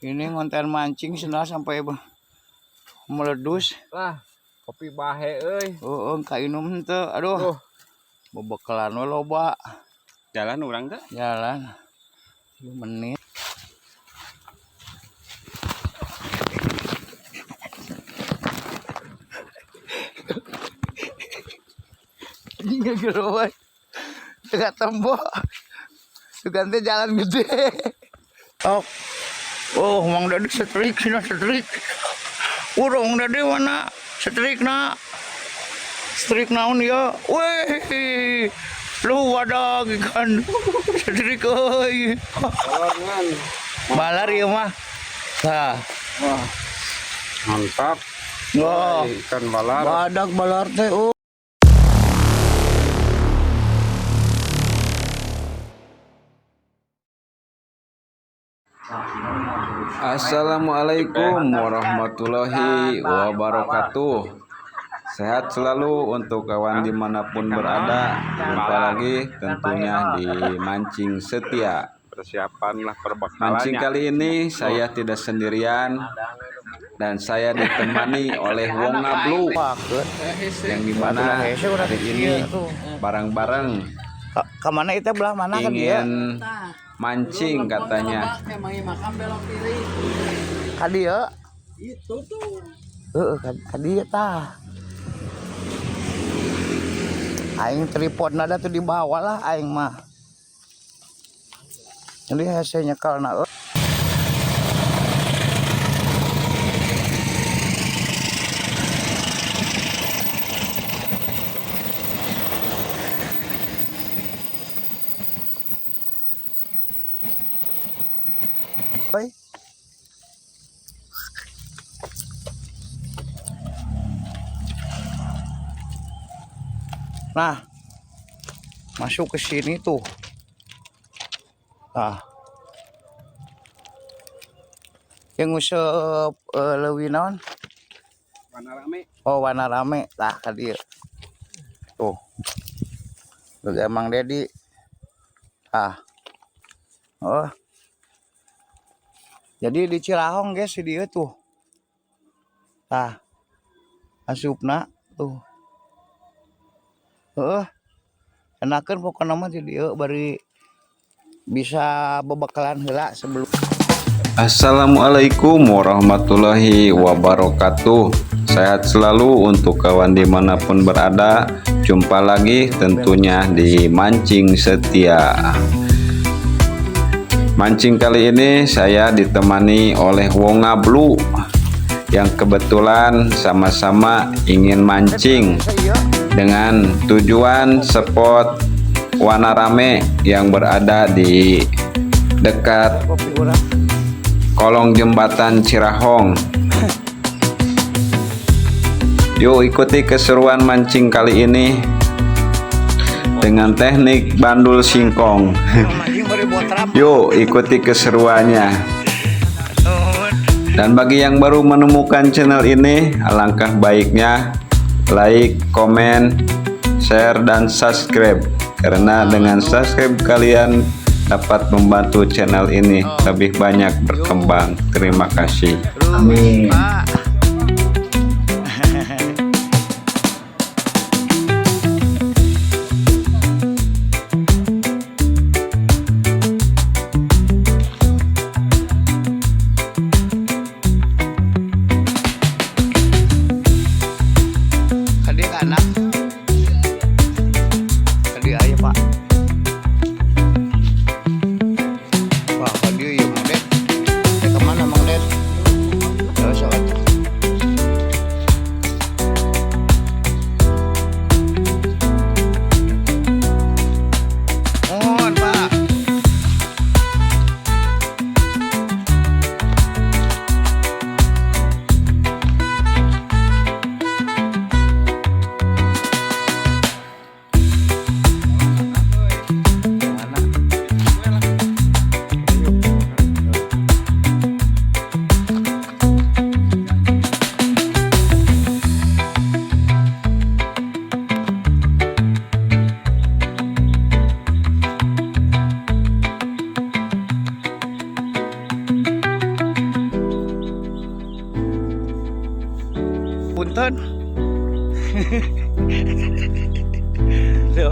Ini ngonten mancing sana sampai meledus. Lah, kopi bahe euy. Heeh, kainum henteu. Aduh. Bebekalan we loba. Jalan urang teh? Jalan. 2 menit. Ini geroy. Dekat tembok. Sugante jalan gede. Oh, Mang Dadi setrik sina setrik. Urang Dadi mana setrik na. Setrik naon ya? Weh. Lu wadah ikan. Setrik euy. Balar ieu mah. Tah. Wah. Mantap. Wah, ikan balar. Badak balar teh. Assalamualaikum warahmatullahi wabarakatuh. Sehat selalu untuk kawan dimanapun berada. Jumpa lagi tentunya di Mancing Setia. Persiapanlah perbekalannya. Mancing kali ini saya tidak sendirian dan saya ditemani oleh Wonga Blue yang dimana hari ini bareng-bareng Kemana itu belah mana kan dia? ingin mancing katanya. Kadia. Itu tuh. Kadia tah. Aing tripod nada tuh di bawah lah aing mah. Jadi hasilnya karena nah, masuk ke sini tuh. Nah, yang ngusep leuwih naon? Warna rame. Oh, warna rame. Tah ka dieu. Tuh. Tuh Mang Dedi. Ah. Oh. Jadi di Cilahong guys di dieu tuh. Tah. Asupna tuh. Enakeun pokona mah di dieu bari bisa bebekalan heula sebelum. Assalamualaikum warahmatullahi wabarakatuh. Sehat selalu untuk kawan dimanapun berada. Jumpa lagi tentunya di Mancing Setia. Mancing kali ini saya ditemani oleh Wonga Blue yang kebetulan sama-sama ingin mancing dengan tujuan spot Warna Rame yang berada di dekat kolong jembatan Cirahong. Yuk ikuti keseruan mancing kali ini dengan teknik bandul singkong. Yuk ikuti keseruannya. Dan bagi yang baru menemukan channel ini, alangkah baiknya like, komen, share, dan subscribe. Karena dengan subscribe kalian dapat membantu channel ini lebih banyak berkembang. Terima kasih. Amin.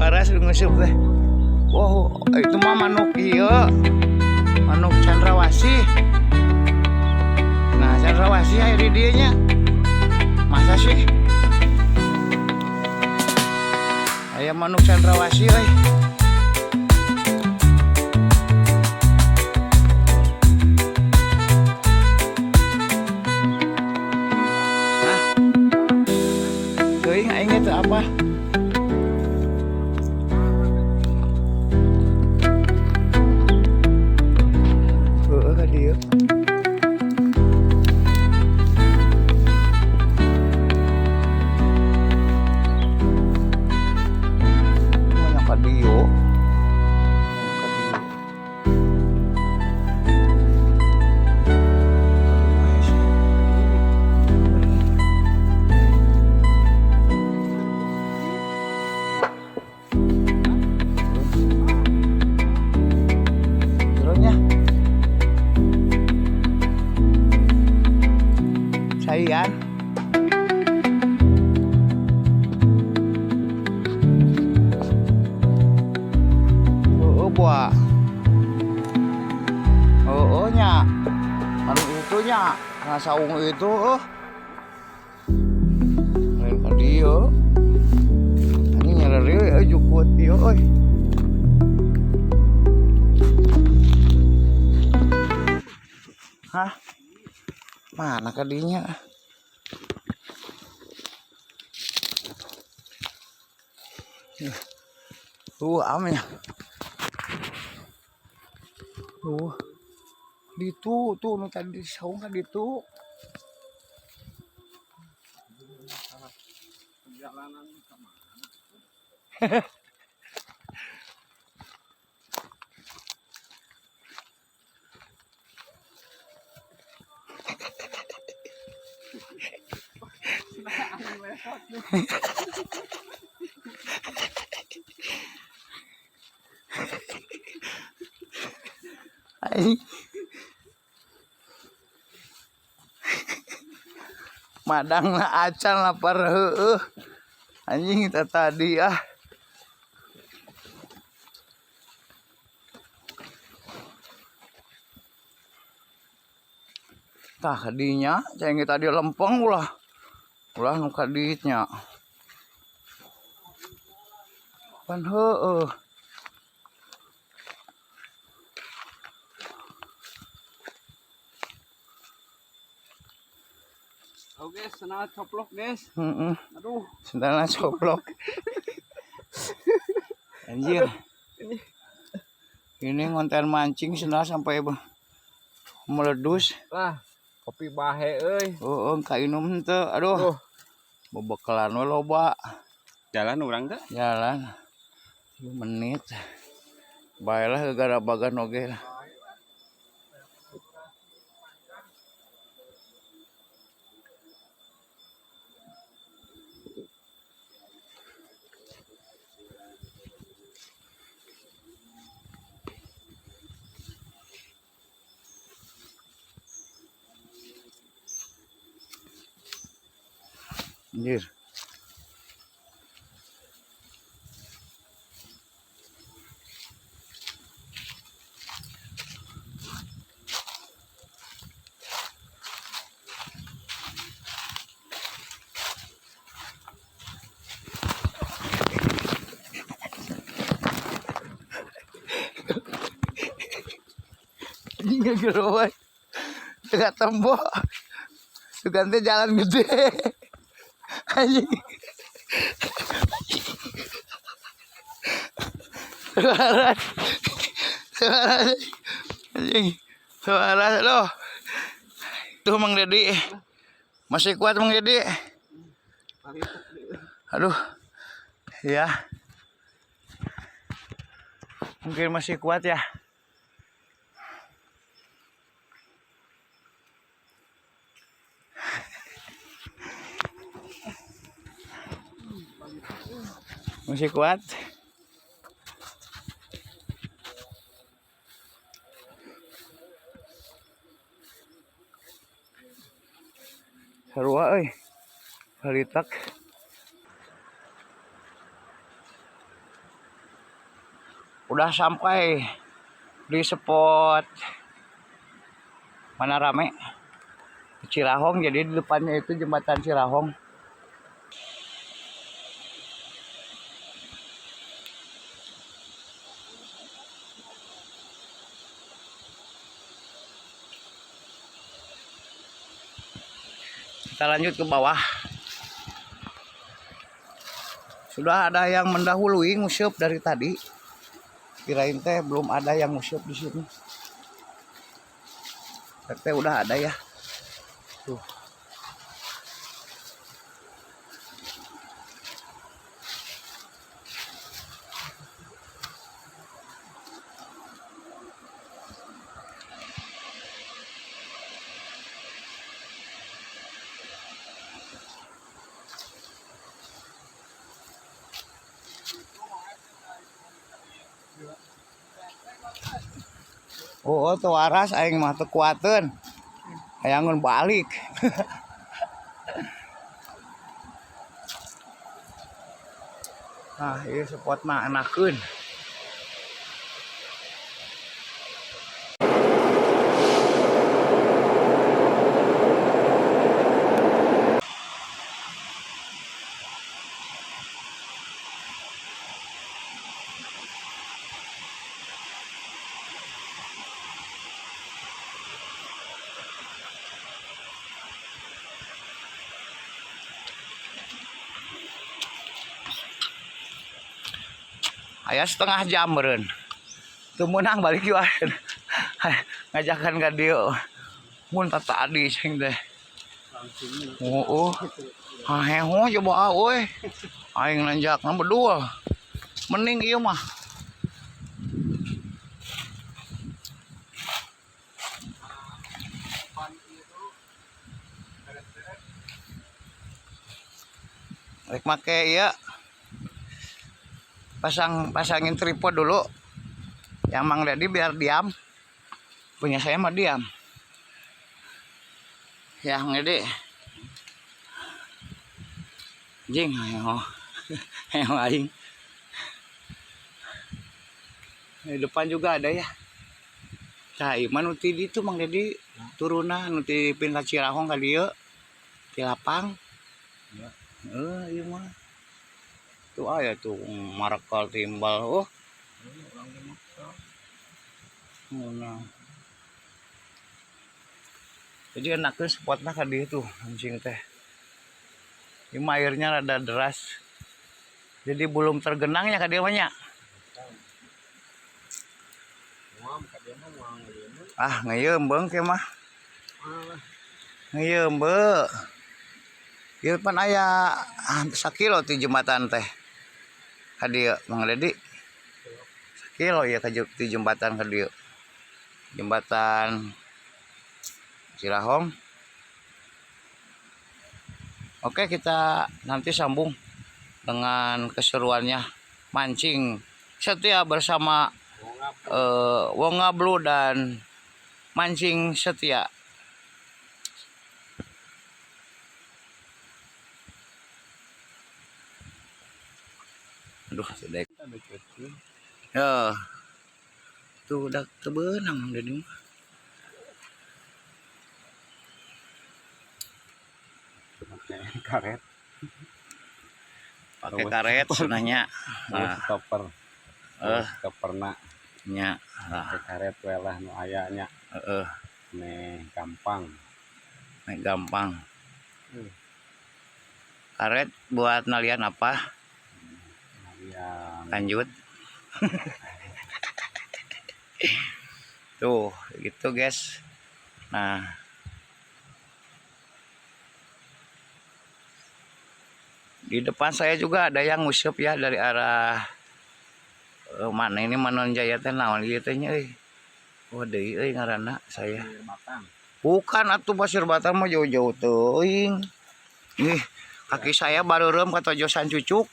Waras ngeusup teh. Wow, itu mah manuk ieu. Manuk cendrawasih. Nah, cendrawasih aya di dieu nya. Masa sih? Aya manuk cendrawasih euy. Nah. Teuing aing teh apa? Dia banyak kadio sayan. Oh, buah. Oh, nya. Anu itu nya, rasa ungu itu. Lain ka dieu. Ini nyarere jukut dieu euy. Hah? Mana kadinya? Amnya. Ditu tuh nu tadi saung ka ditu. Perjalanan ke mana? Madang na acan lapar heueuh. Anjing kita tadi ah. Tah kadinya ceng tadi lempeng ulah nu kaditnya. Pan heueuh. Oke, senang coplok, guys. Aduh, sendalnya coplok. Anjir. Ini ngonten mancing sendal sampai meledus. Lah, kopi bahe euy. Oh, ka inum henteu. Aduh. Bebekalan we loba. Jalan urang teh? Jalan. 10 menit. Baelah gara bagan oge lah. Anjir. Anjing gerowan. Dekat tembok. Sugante jalan gede. Anjing. Suara. Anjing. Suara lo. Tuh Mang Dedi. Masih kuat Mang Dedi? Aduh. Ya. Mungkin masih kuat ya. Masih kuat. Sarua euy. Halitak. Udah sampai di spot mana rame Cirahong. Jadi di depannya itu jembatan Cirahong. Kita lanjut ke bawah. Sudah ada yang mendahului ngusyup dari tadi. Kirain teh belum ada yang ngusyup di sini. Teh udah ada ya. Tuh. Oh, tuh waras aing mah teu kuateun. Hayangun balik. Nah, ieu spot mah enakeun. Aya setengah jam meureun. Teu meunang balik yuk. Ngajakan ka dieu. Mun tadi cing teh. Oh. Haheho coba euy. Aing nanjakna berdua. Mending ieu mah. Rek make ieu. Pasangin tripod dulu. Yang Mang Dedi biar diam. Punya saya mah diam. Ya Mang Dedi. Jing ayo. Ayo aing. Di depan juga ada ya. Cah ieu mah nu ti ditu Mang Dedi turuna nu ti pindah Cirahong ka dieu. Ti lapang. Ya. Ieu mah. Tuh aya tuh marakal timbal. Oh. Nah. Jadi enaknya spotnya ka dieu tuh anjing teh. Ini airnya rada deras. Jadi belum tergenangnya ka dieu mah nya. Ah, ngeueum beung ke mah. Ngeueum beu. Ieu pan aya 1 kilo ti jembatan teh. Ka dieu Mang Dedi. 1 kilo ya di jembatan ka dieu. Jembatan Cirahong. Oke, kita nanti sambung dengan keseruannya mancing setia bersama Wonga Blue dan mancing setia. Aduh, sedek. Ya. Tuh udah kebenang dari mah. Karet. Pakai karet sunahnya. Nah, stopper. Stopperna nya. Pakai karet we lah nu aya nya. Gampang. Gampang. Karet buat nalian apa? Lanjut. Tuh gitu guys. Nah, di depan saya juga ada yang ngusup ya dari arah mana ini Manonjaya teh naon ieu teh nya euy. Oh deui euy ngaranna saya. Bukan atuh Pasir Batang mah jauh-jauh teuing. Nih, kaki saya bareureum ka tojosan cucuk.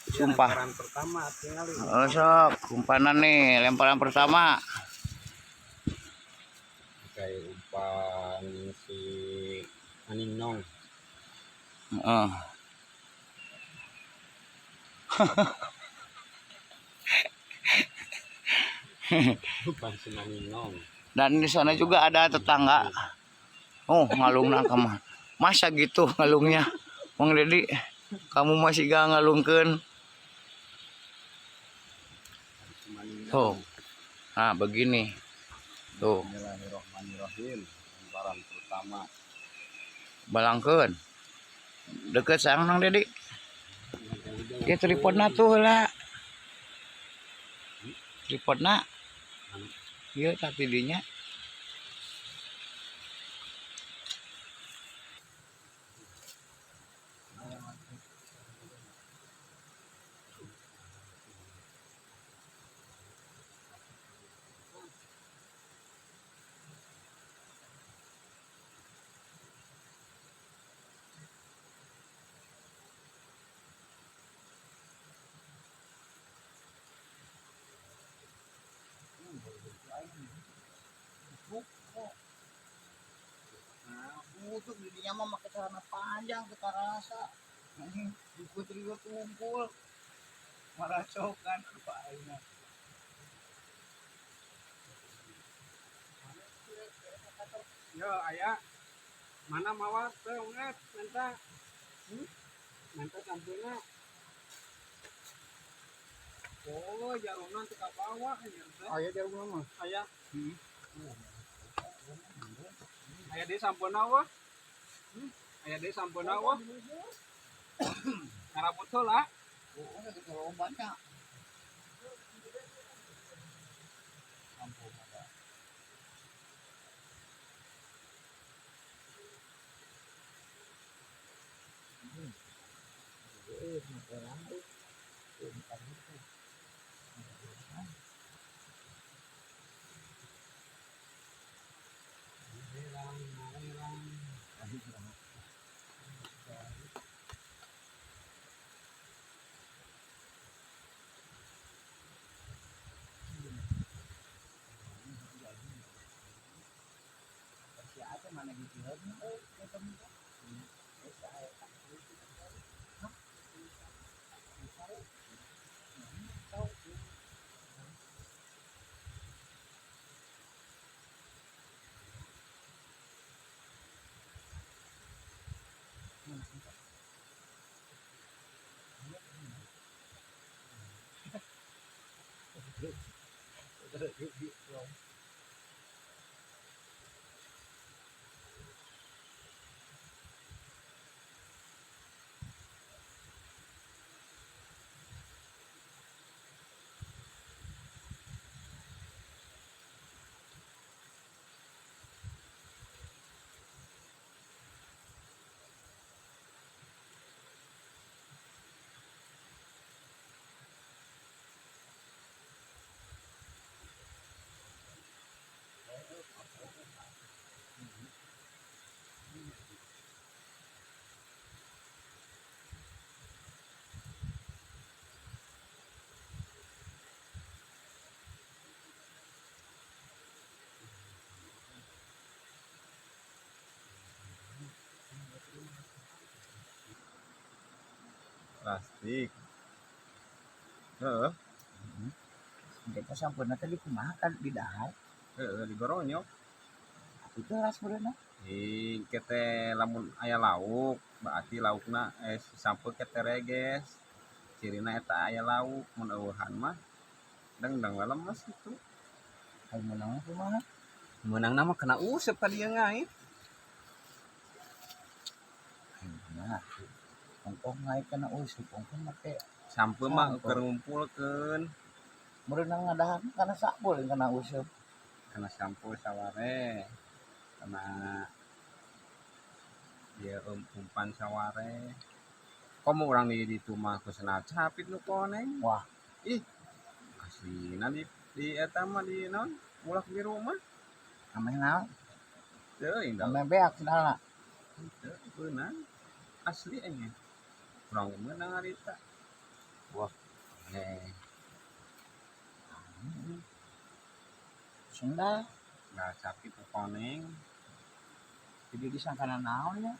Sumpah. Lemparan pertama tinggal. Sok, umpanan nih, lemparan pertama. Kayak umpan si Aningnong. umpan si Maninong. Dan di sana juga ada tetangga. Oh, ngalung na kamar. Masa gitu ngalungnya? Mang Dedi, kamu masih gak ngalungkeun? Si Maninong. Tuh. Nah, begini. Tuh, Bismillahirrahmanirrahim. Lembaran pertama. balangkeun. Deket sang Mang Dedi. Ya tripodna tuh lah. Tripodna. Iya tapi dinya. Untuk didinya mah pakai celana panjang kita rasa. Ikut-ikut tumpul. Maracokan apa aina. Yo ayah, mana mawar teh ungat minta. Minta sampurna. Oh, jarumna teh ka bawah nya. Aya jarumna mah. Aya. Aya deui sampurna wah. Aya deui sampurna wah. Karaput heula. Oh, ada kalau banyak. Mana gitu Plastik. Heeh, kita sampurna tadi kumaha kan di dahar. digoronyok. Itu ras beureuna. Kete lamun aya lauk, berarti laukna sampeu kete reges. Cirina eta aya lauk, mun eueuhan mah dengdeng we lemes gitu. Ai menang kumaha? Meunangna mah kena useup ka dieu ngait. Nah, ongkong ngai kana usuk ongkong make Sampeu mah keur ngumpulkeun, berenang ngadahan kana sakbol kana usuk. kana sampeu saware, kana ieu umpan saware. Komo urang di ditu mah kusna capit nu koneng. Wah, Ih, aslina di eta mah di naon? Mulak di rumah. ameh naon? Teuing da. Ameh beak cenah. Teu beunang. Asli enya. Urang meunang harita. Wah, senda Nah, capit nu koneng. jadi disangkana naon ya?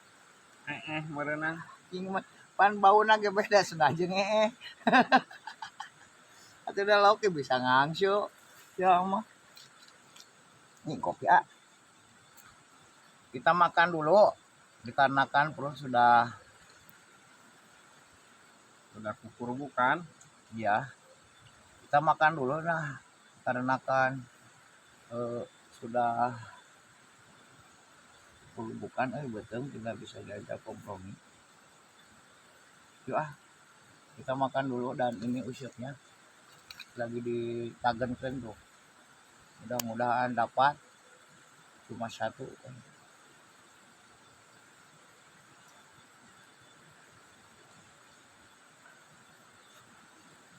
Meureunang. Ing mah pan bauna ge beda sengaja ngee. Atuh da lauk ge bisa ngangsu. Ya mah. Ini kopi ah. Kita makan dulu dikarenakan perut sudah kukur bukan. ya. Kita makan dulu nah dikarenakan sudah bukan betul tidak bisa diajak kompromi. Yuk ah, kita makan dulu dan ini usirnya lagi ditagenkan tuh. Mudah-mudahan dapat cuma satu.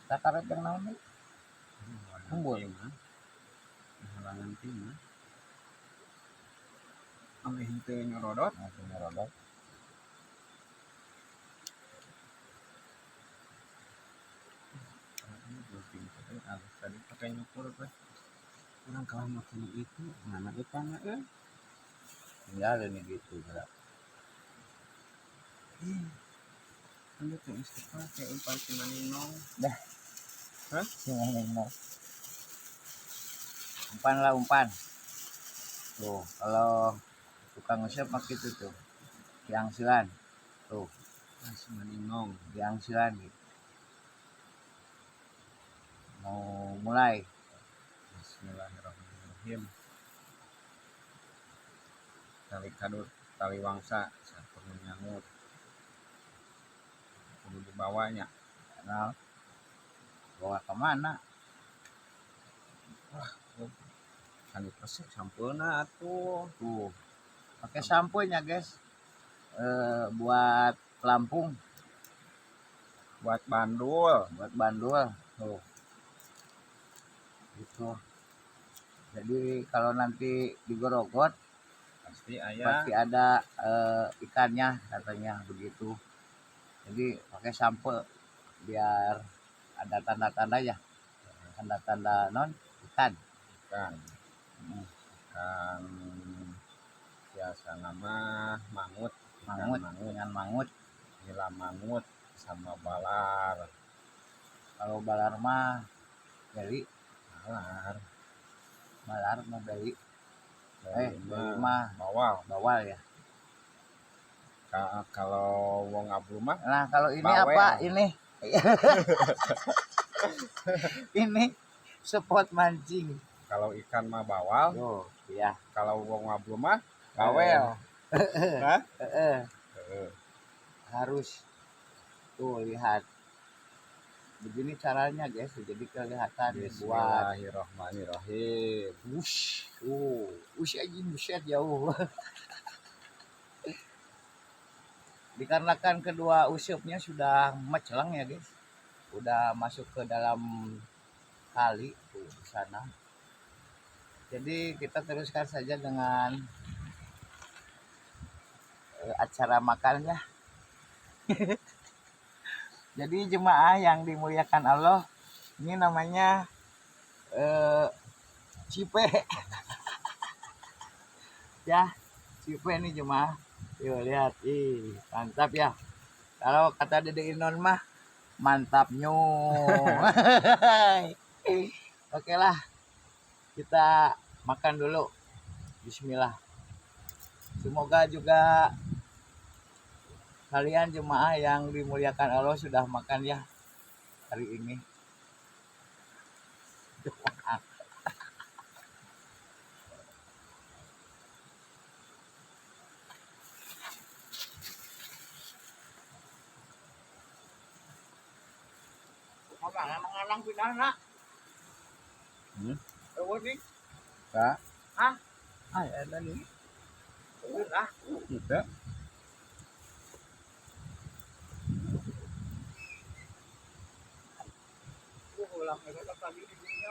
Takarat yang naon? Embul. Halangan timah. Ambil henteu nyorodot. Masih ngerodot. Tadi pakai nyukur teh. Kurang kalah makan itu, mana ikan Tinggal ini gitu. Gerak. Ini tuh istiqlal kayak umpan si Maninong. Dah. Hah? Singo. Umpan lah umpan. Tuh, kalau tukang nge pakai itu tuh. Diangsilan. Tuh, Si Maninong. diangsilan gitu. Mau mulai. Bismillahirrahmanirrahim. Tali kadut, tali wangsa, satu menyangkut. Perlu dibawanya. Nah, bawa kemana? Kan dipersik sampulna atuh. Tuh, pakai sampo nya guys. Buat pelampung, Buat bandul. buat bandul. Tuh, gitu. Jadi kalau nanti digorogot Pasti ayah. pasti ada ikannya katanya begitu. Jadi pakai sampo biar ada tanda-tanda ya, tanda-tanda non ikan. Ikan. Ikan biasa nama mangut. Ikan Mangut dengan mangut. Nila mangut sama balar. Kalau balar mah beli, Balar. mah beli. Beli beli mah bawal. bawal ya. Kalau wong ablu mah Nah kalau ini bawel. apa ini? Ini spot mancing. Kalau ikan mah bawal. Oh iya. Kalau wong ablu mah Bawel. Hah? Harus tuh lihat. Begini caranya guys, jadi kelihatan buat Bismillahirrahmanirrahim. wush. Wush aja buset jauh. Dikarenakan kedua usupnya sudah mecelang ya guys. Udah masuk ke dalam kali tuh di sana. Jadi kita teruskan saja dengan acara makannya. Jadi jemaah yang dimuliakan Allah, ini namanya cipe. Ya, cipe nih jemaah. Yuk lihat, mantap ya. Kalau kata Dede Inon mah mantap nyu. Oke lah, kita makan dulu. Bismillah. Semoga juga kalian jemaah yang dimuliakan Allah sudah makan ya hari ini. Mengalang pindah nak. Nih. Kak, Ada nih. Udah. kita Ulang lagi di sini.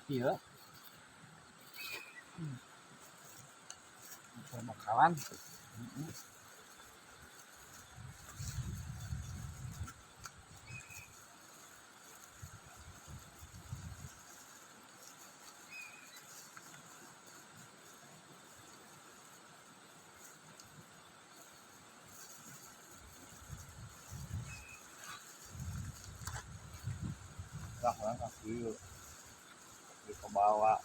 Iya. bakalan. langkah kaki di ke bawah.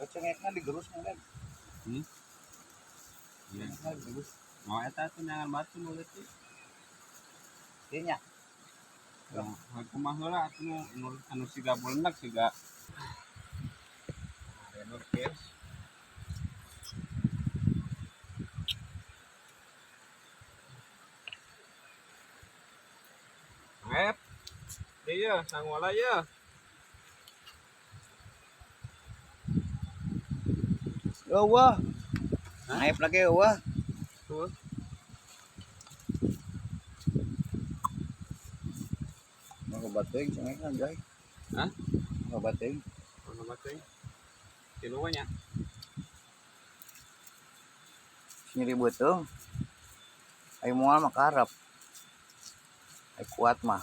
Cengeknya digerus mungkin. Iya. Cengeknya digerus. Mau eta tuh jangan batu mulut sih. Iya. Aku mah heula anu siga bulenak siga. Renov guys. Iya, sangola ya. Wah. Naik lagi wah. Tuh. Mau bating cengeknya jay. Hah? Mau bating. Ono bating. Kilo banyak. Nyeri betul. Ayo mual mah karep. Ayo kuat mah.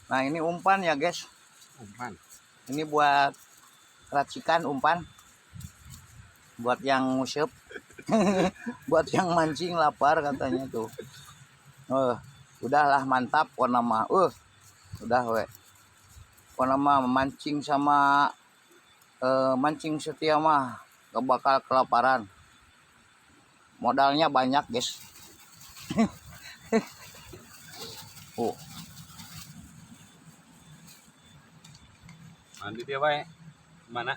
Nah ini umpan ya guys. Umpan. Ini buat racikan umpan. Buat yang ngusep. Buat yang mancing lapar katanya tuh. Udahlah mantap warna mah. Udah we. Warna mah mancing sama mancing setia mah gak bakal kelaparan. Modalnya banyak guys. Mandi dia baik. Mana?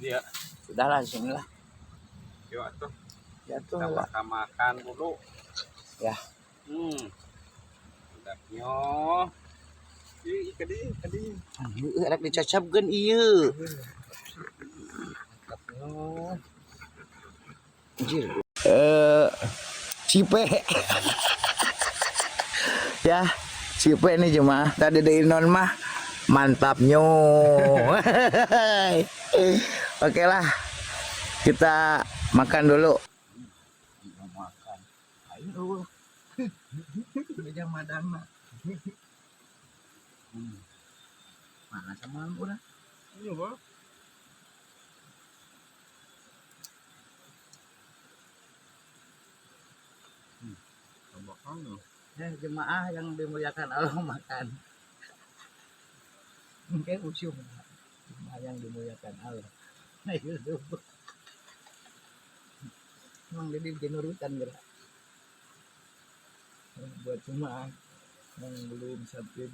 Dia. Udahlah sinilah. Yuk atuh. Ya tuh Kita lah. makan dulu. Ya. Udah nyo. Ih, kadi. Rek dicacapkeun ieu. Anjir. Cipe. Ya, cipe nih jemaah. Tadi dari non mah mantapnya. Oke lah. Kita makan dulu. Makan. Ayo. Meja madang. Mana sama udah? Iya, Bang. Ya, jemaah yang dimuliakan Allah makan. Mungkin usum. Jemaah yang dimuliakan Allah. Nah, itu. Emang jadi bikin urutan gerak. Buat jemaah yang belum sampai.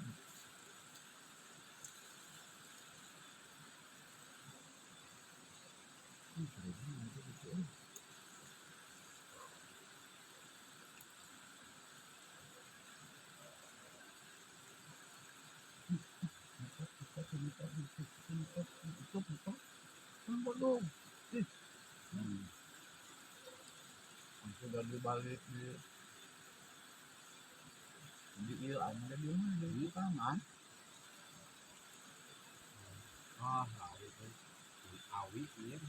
Sudah dibalik di ada di mana di tangan. Awi ya.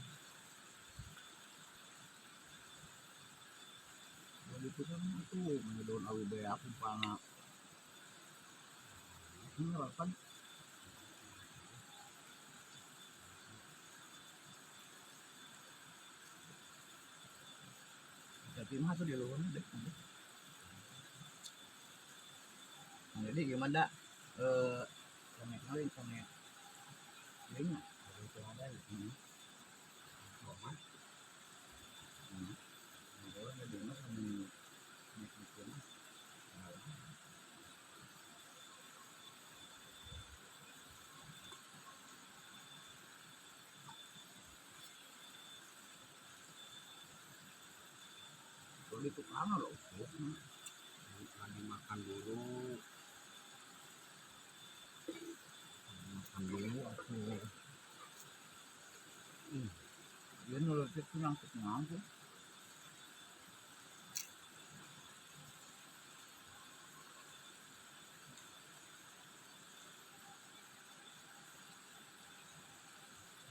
Itu kan tuh daun awi be aku pana. Ini kan jadi mah tuh di luar deh. Jadi gimana sama kali sama lainnya itu ada ini rumah kalau ada rumah sama kalau itu kalah loh Lagi makan dulu aku dia nurut itu langsung ngangkut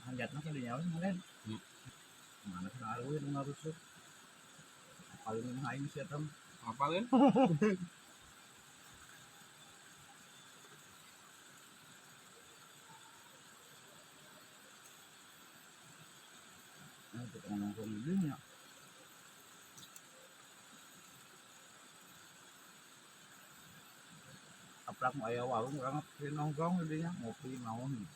hanjatnya kan dinyalain kemarin mana selalu yang harus paling main sih tem apa kan? Plak aya warung banget di nongkrong jadinya ngopi naon.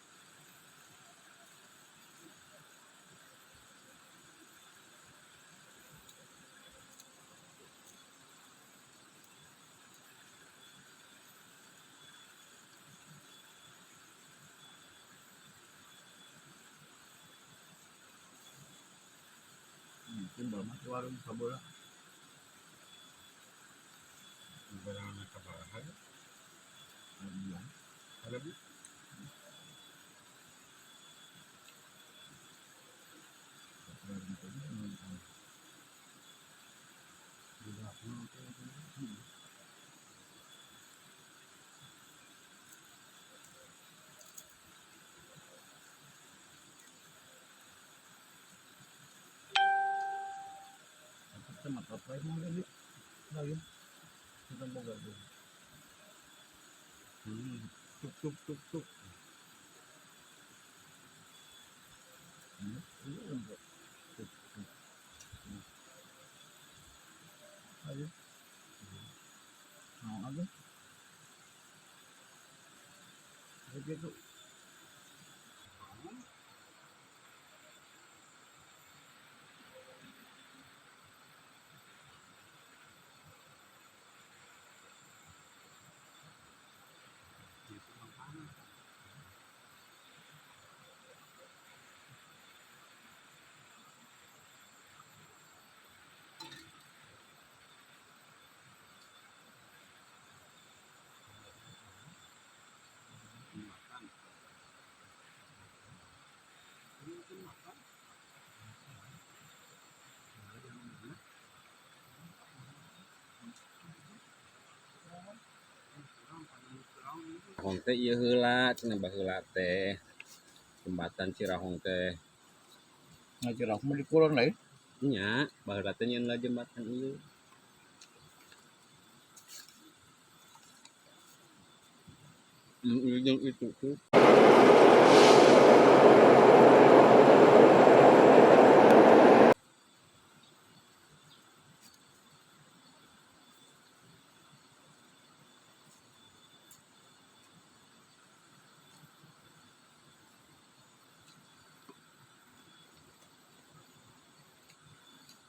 Mungkin belum masuk warung sabola. Barang kabar. Ada bi. Kita mata apa yang lagi? Lagi. Kita mau gabung. Tuk tuk tuk tuk. Ini enggak. Tuk tuk. Ayo. Mau aja. Begitu. Cirahong teh ieu heula cenah baheula teh. Jembatan Cirahong teh. Nah, Cirahong mah di kulon lain. Nya, baheula teh nyeun jembatan ieu. Jeung itu tuh.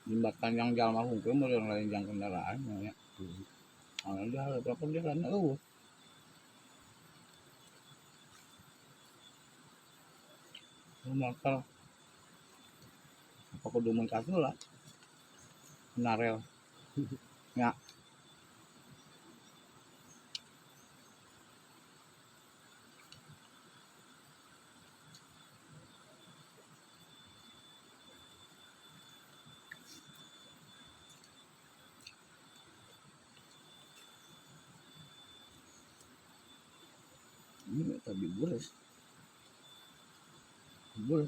Jembatan yang jalma hungkul meureun lain yang kendaraan nya. Dia berapa dia kan motor apa kudu muncul lah narel ya ini tapi boleh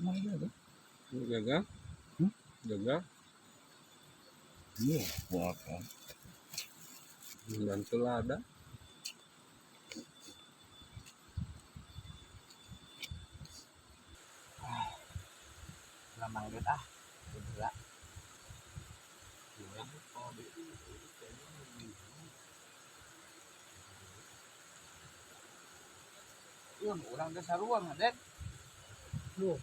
mah ada Gagal? Gagal? iya buat kan Dan ada. lamang lihat gila orang desa ruang ada lu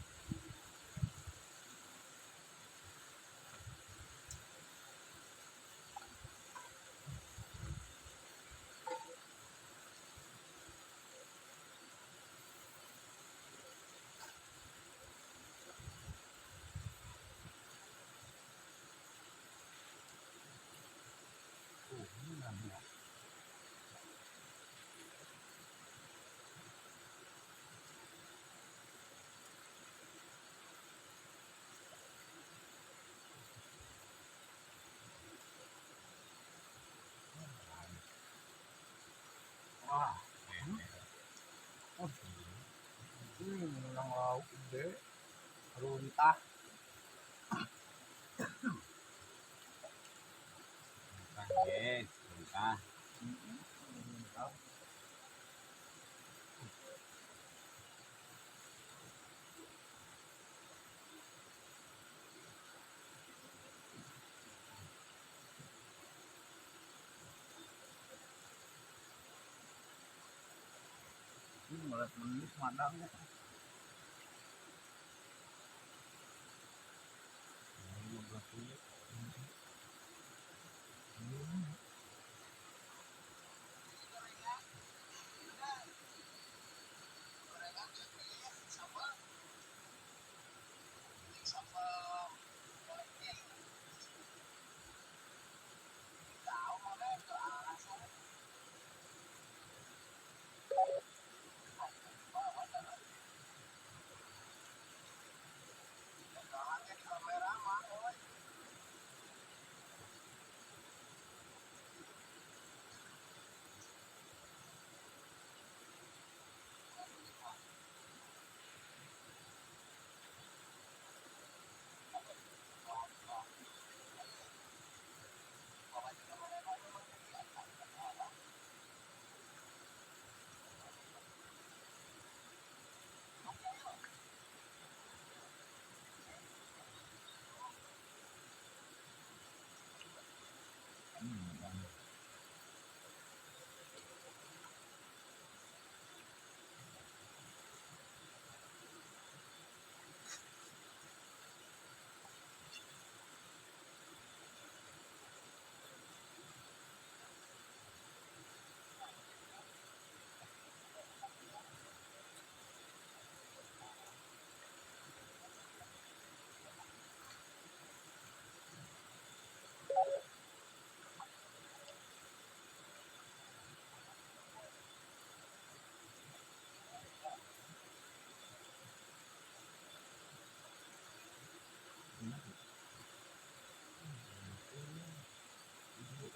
wah menang lauk gede runtah Yes, entah. menit madang.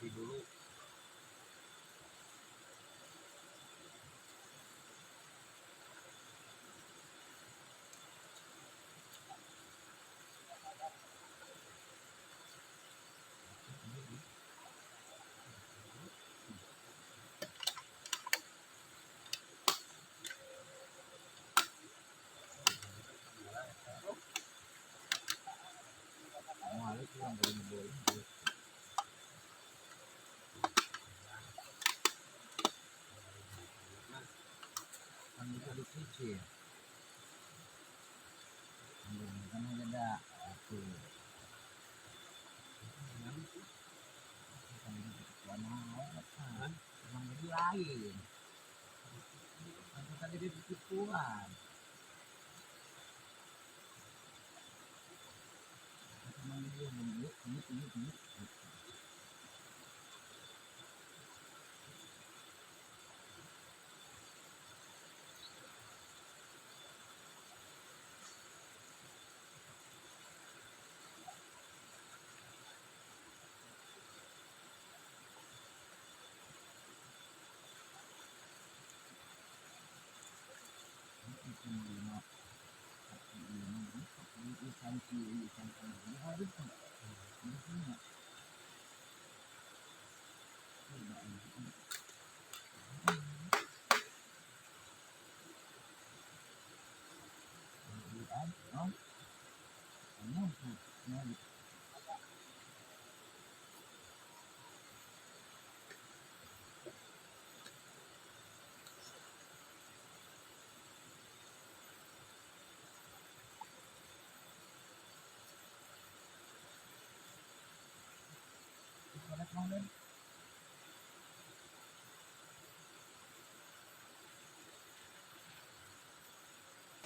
Dulu bisa dicicil. Kan ada itu. Yang lebih lain. Nanti tadi dia tipuan. Ini.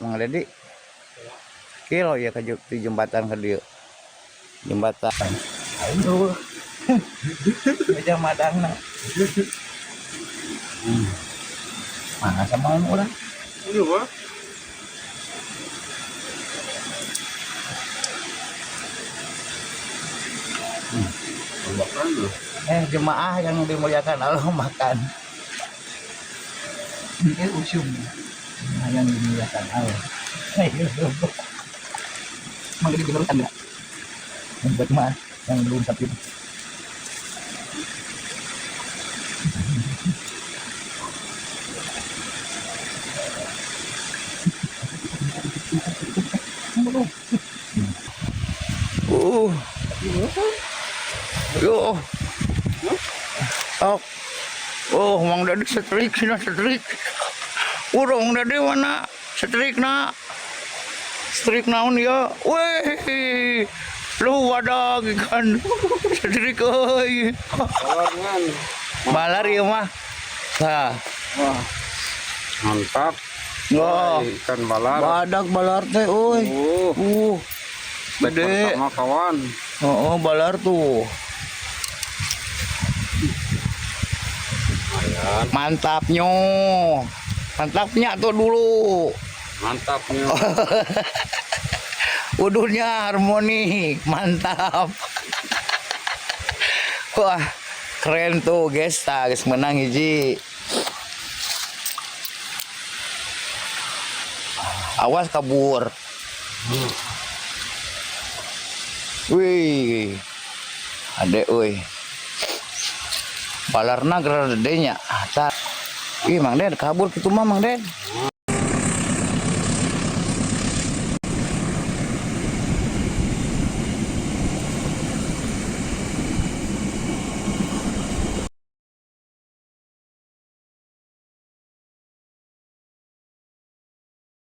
Mang Dedi kilo ya ke di jembatan ke dia jembatan aduh meja madangna mana sama orang jemaah yang dimuliakan Allah makan ini usum yang dimuliakan Allah emang ini bener kan enggak yang buat jemaah yang belum sakit yo oh Mang Dedi setrik sini setrik urung dari mana setrikna naon ya weh lu wadah ikan setrik euy balar ieu mah tah Wah, mantap. wah Ikan balar. badak balar teh euy gede Pertama kawan. oh balar tuh mantapnya mantapnya tuh dulu Mantapnya. udurnya harmoni mantap wah keren tuh guys guys menang hiji awas kabur wih adek wih balarna gerar dedenya ih Mang Den kabur gitu mah Mang Den